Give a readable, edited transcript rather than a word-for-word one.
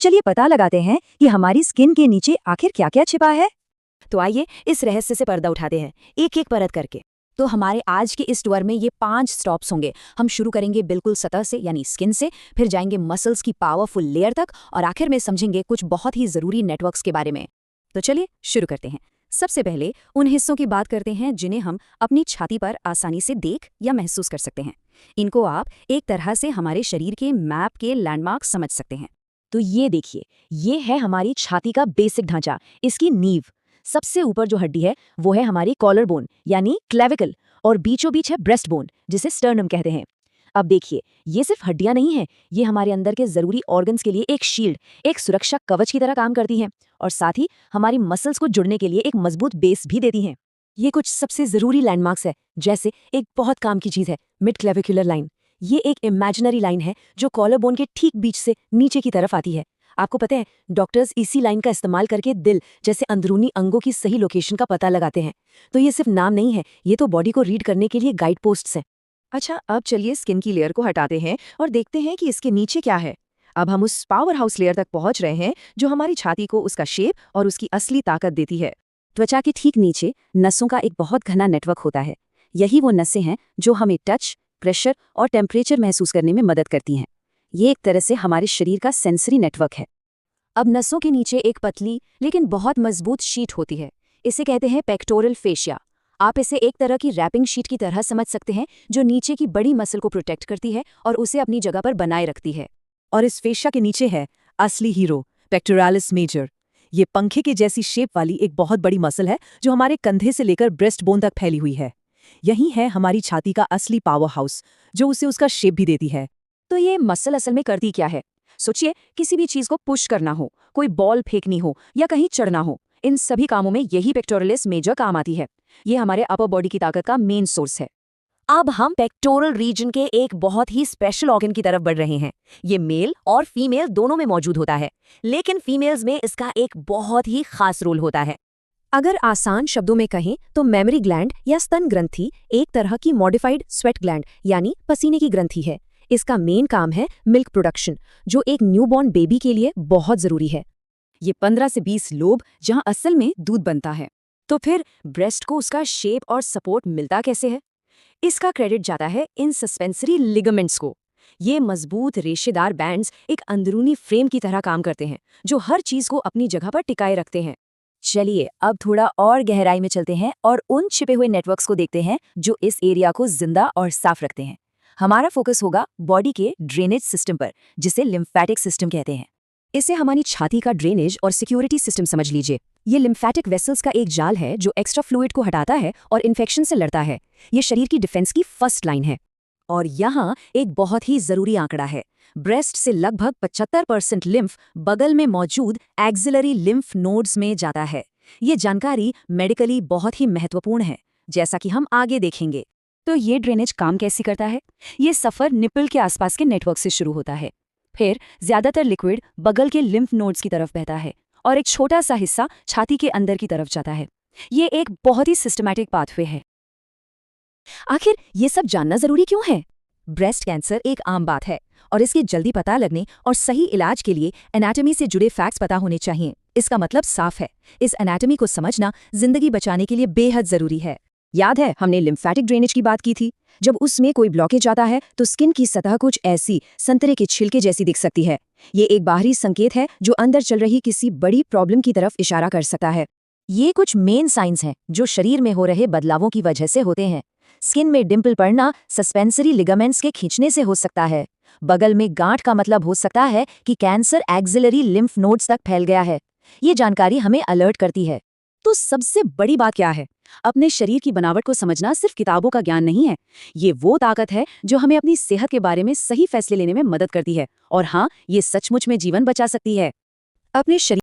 चलिए पता लगाते हैं कि हमारी स्किन के नीचे आखिर क्या क्या छिपा है। तो आइए इस रहस्य से पर्दा उठाते हैं, एक एक परत करके। तो हमारे आज के इस टूर में ये 5 स्टॉप्स होंगे। हम शुरू करेंगे बिल्कुल सतह से यानी स्किन से, फिर जाएंगे मसल्स की पावरफुल लेयर तक और आखिर में समझेंगे कुछ बहुत ही ज़रूरी नेटवर्क्स के बारे में। तो चलिए शुरू करते हैं। सबसे पहले उन हिस्सों की बात करते हैं जिन्हें हम अपनी छाती पर आसानी से देख या महसूस कर सकते हैं। इनको आप एक तरह से हमारे शरीर के मैप के लैंडमार्क समझ सकते हैं। तो ये देखिए, ये है हमारी छाती का बेसिक ढांचा, इसकी नींव। सबसे ऊपर जो हड्डी है वो है हमारी कॉलर बोन यानी क्लेविकल, और बीचों बीच है ब्रेस्ट बोन जिसे स्टर्नम कहते हैं। अब देखिए, ये सिर्फ हड्डियां नहीं हैं, ये हमारे अंदर के जरूरी ऑर्गन्स के लिए एक शील्ड, एक सुरक्षा कवच की तरह काम करती हैं, और साथ ही हमारी मसल्स को जुड़ने के लिए एक मजबूत बेस भी देती हैं। ये कुछ सबसे जरूरी लैंडमार्क्स है। जैसे एक बहुत काम की चीज है मिड क्लेविकुलर लाइन। ये एक इमेजिनरी लाइन है जो कॉलर बोन के ठीक बीच से नीचे की तरफ आती है। आपको पता है, डॉक्टर्स इसी लाइन का इस्तेमाल करके दिल जैसे अंदरूनी अंगों की सही लोकेशन का पता लगाते हैं। तो ये सिर्फ नाम नहीं है, ये तो बॉडी को रीड करने के लिए गाइड पोस्ट्स हैं। अच्छा, अब चलिए स्किन की लेयर को हटाते हैं और देखते हैं कि इसके नीचे क्या है। अब हम उस पावर हाउस लेयर तक पहुंच रहे हैं जो हमारी छाती को उसका शेप और उसकी असली ताकत देती है। त्वचा के ठीक नीचे नसों का एक बहुत घना नेटवर्क होता है। यही वो नसें हैं जो हमें टच, प्रेशर और टेम्परेचर महसूस करने में मदद करती हैं। ये एक तरह से हमारे शरीर का सेंसरी नेटवर्क है। अब नसों के नीचे एक पतली लेकिन बहुत मजबूत शीट होती है। इसे कहते हैं पेक्टोरल फेशिया। आप इसे एक तरह की रैपिंग शीट की तरह समझ सकते हैं जो नीचे की बड़ी मसल को प्रोटेक्ट करती है और उसे अपनी जगह पर बनाए रखती है। और इस फेशिया के नीचे है असली हीरो, पेक्टोरालिस मेजर। ये पंखे के जैसी शेप वाली एक बहुत बड़ी मसल है जो हमारे कंधे से लेकर ब्रेस्ट बोन तक फैली हुई है। यही है हमारी छाती का असली पावर हाउस जो उसे उसका शेप भी देती है। तो ये मसल असल में करती क्या है? सोचिए, किसी भी चीज को पुश करना हो, कोई बॉल फेंकनी हो या कहीं चढ़ना हो, इन सभी कामों में यही पेक्टोरलिस मेजर काम आती है। ये हमारे अपर बॉडी की ताकत का मेन सोर्स है। अब हम पेक्टोरल रीजन के एक बहुत ही स्पेशल ऑर्गन की तरफ बढ़ रहे हैं। ये मेल और फीमेल दोनों में मौजूद होता है, लेकिन फीमेल्स में इसका एक बहुत ही खास रोल होता है। अगर आसान शब्दों में कहें तो मेमोरी ग्लैंड या स्तन ग्रंथि एक तरह की मॉडिफाइड स्वेट ग्लैंड यानी पसीने की ग्रंथि है। इसका मेन काम है मिल्क प्रोडक्शन, जो एक न्यूबॉर्न बेबी के लिए बहुत जरूरी है। ये 15 से 20 लोब जहां असल में दूध बनता है। तो फिर ब्रेस्ट को उसका शेप और सपोर्ट मिलता कैसे है? इसका क्रेडिट जाता है इन सस्पेंसरी लिगामेंट्स को। ये मजबूत रेशेदार बैंड्स एक अंदरूनी फ्रेम की तरह काम करते हैं जो हर चीज को अपनी जगह पर टिकाए रखते हैं। चलिए अब थोड़ा और गहराई में चलते हैं और उन छिपे हुए नेटवर्क्स को देखते हैं जो इस एरिया को जिंदा और साफ रखते हैं। हमारा फोकस होगा बॉडी के ड्रेनेज सिस्टम पर, जिसे लिम्फेटिक सिस्टम कहते हैं। इसे हमारी छाती का ड्रेनेज और सिक्योरिटी सिस्टम समझ लीजिए। ये लिम्फेटिक वेसल्स का एक जाल है जो एक्स्ट्रा फ्लूइड को हटाता है और इन्फेक्शन से लड़ता है। ये शरीर की डिफेंस की फर्स्ट लाइन है। और यहाँ एक बहुत ही जरूरी आंकड़ा है। ब्रेस्ट से लगभग 75% लिम्फ बगल में मौजूद एक्सिलरी लिम्फ नोड्स में जाता है। ये जानकारी मेडिकली बहुत ही महत्वपूर्ण है, जैसा कि हम आगे देखेंगे। तो ये ड्रेनेज काम कैसे करता है? ये सफ़र निपल के आसपास के नेटवर्क से शुरू होता है। फिर ज्यादातर लिक्विड बगल के लिम्फ नोड्स की तरफ बहता है और एक छोटा सा हिस्सा छाती के अंदर की तरफ जाता है। ये एक बहुत ही सिस्टमैटिक पाथवे है। आखिर ये सब जानना जरूरी क्यों है? ब्रेस्ट कैंसर एक आम बात है और इसके जल्दी पता लगने और सही इलाज के लिए एनाटॉमी से जुड़े फैक्ट्स पता होने चाहिए। इसका मतलब साफ है, इस एनाटॉमी को समझना जिंदगी बचाने के लिए बेहद जरूरी है। याद है हमने लिम्फेटिक ड्रेनेज की बात की थी। जब उसमें कोई ब्लॉकेज आता है तो स्किन की सतह कुछ ऐसी संतरे के छिलके जैसी दिख सकती है। ये एक बाहरी संकेत है जो अंदर चल रही किसी बड़ी प्रॉब्लम की तरफ इशारा कर सकता है। ये कुछ मेन साइंस हैं जो शरीर में हो रहे बदलावों की वजह से होते हैं। स्किन में डिम्पल पड़ना सस्पेंसरी लिगामेंट्स के खींचने से हो सकता है। बगल में गांठ का मतलब हो सकता है कि कैंसर एक्सिलरी लिम्फ नोड्स तक फैल गया है। ये जानकारी हमें अलर्ट करती है। तो सबसे बड़ी बात क्या है? अपने शरीर की बनावट को समझना सिर्फ किताबों का ज्ञान नहीं है। ये वो ताकत है जो हमें अपनी सेहत के बारे में सही फैसले लेने में मदद करती है, और हाँ, ये सचमुच में जीवन बचा सकती है। अपने शरीर